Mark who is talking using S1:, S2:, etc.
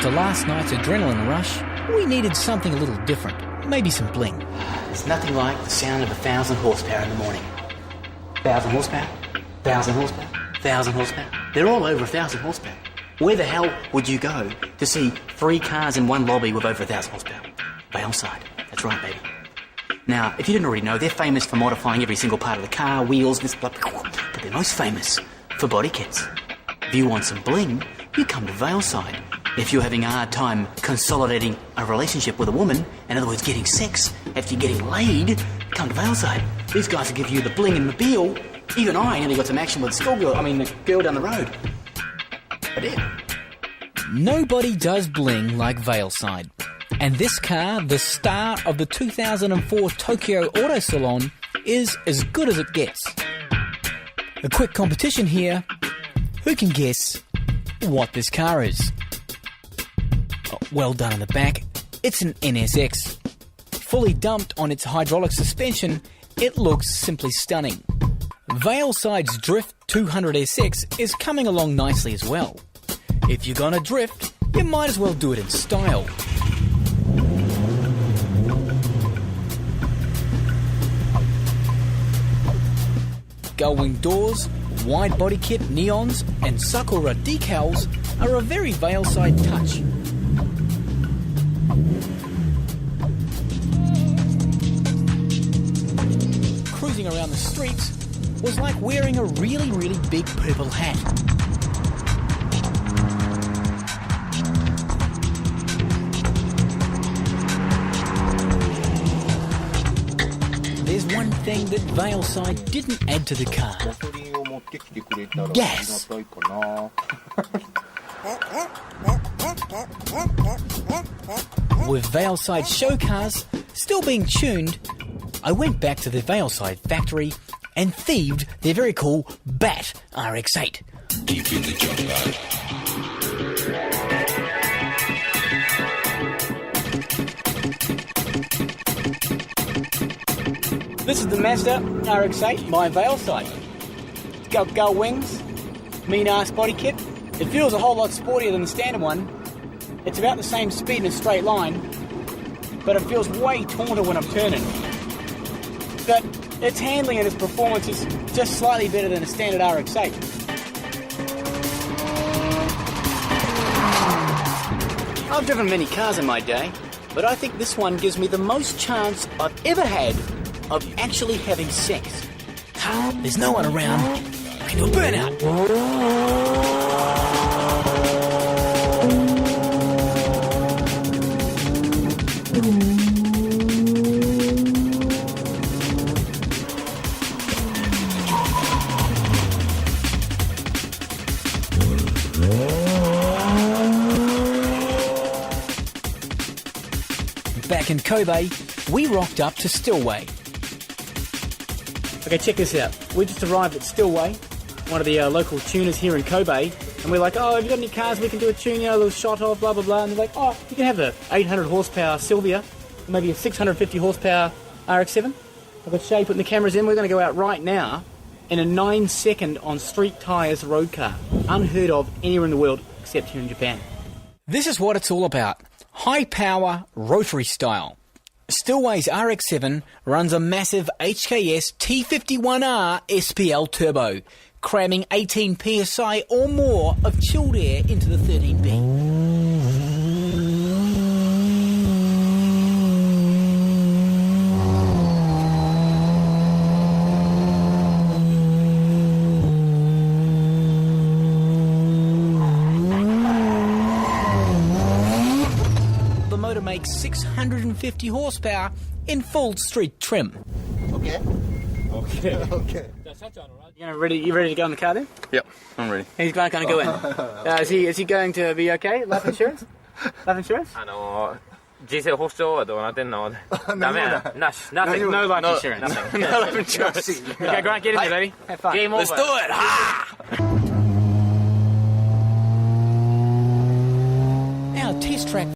S1: After last night's adrenaline rush, we needed something a little different. Maybe some bling.
S2: There's nothing like the sound of 1,000 horsepower in the morning. 1,000 horsepower, 1,000 horsepower, 1,000 horsepower. They're all over 1,000 horsepower. Where the hell would you go to see 3 cars in one lobby with over 1,000 horsepower? Valeside. That's right, baby. Now, if you didn't already know, they're famous for modifying every single part of the car, wheels, this, blah, blah, blah, but they're most famous for body kits. If you want some bling, you come to Valeside. If you're having a hard time consolidating a relationship with a woman, in other words, getting sex after you're getting laid, come to Valeside. These guys will give you the bling and the mobile. Even I nearly got some action with the girl down the road. I did.
S1: Nobody does bling like Valeside. And this car, the star of the 2004 Tokyo Auto Salon, is as good as it gets. A quick competition here. Who can guess what this car is? Oh, well done in the back. It's an NSX. Fully dumped on its hydraulic suspension, it looks simply stunning. Valeside's Drift 200SX is coming along nicely as well. If you're gonna drift, you might as well do it in style. Gull-wing doors, wide body kit, neons and Sakura decals are a very Valeside touch. Cruising around the streets was like wearing a really, really big purple hat. There's one thing that Valeside didn't add to the car. Gas. With Valeside show cars still being tuned, I went back to the Valeside factory and thieved their very cool Bat RX-8.
S3: Deep in the jungle.
S1: This is the Mazda RX-8 by Valeside. It's got gull wings, mean-ass body kit. It feels a whole lot sportier than the standard one. It's about the same speed in a straight line, but it feels way taunter when I'm turning. But its handling and its performance is just slightly better than a standard RX-8. I've driven many cars in my day, but I think this one gives me the most chance I've ever had of actually having sex. There's no one around. I can do a burnout. Back in Kobe, we rocked up to Stillway. Okay, check this out. We just arrived at Stillway, one of the local tuners here in Kobe, and we're like, oh, have you got any cars we can do a tune, a little shot of, blah, blah, blah. And they're like, oh, you can have the 800 horsepower Silvia, maybe a 650 horsepower RX-7. I've got Shay putting the cameras in. We're going to go out right now in a 9-second on street tyres road car. Unheard of anywhere in the world except here in Japan. This is what it's all about. High power, rotary style. Stillway's RX-7 runs a massive HKS T51R SPL turbo, cramming 18 psi or more of chilled air into the 13B. The motor makes 650 horsepower in full street trim.
S4: Okay.
S1: You ready to go in the car then?
S4: Yep, I'm ready.
S1: He's going to go in. Is he going to be okay? Life insurance? Life insurance?
S5: 人生保証はどうなってんのダメやな。Nothing.
S1: No life insurance.
S5: No life insurance.
S1: Okay, Grant, get in there, baby. Have fun.
S5: Game over.
S4: Let's do it! Ha!
S1: Our test track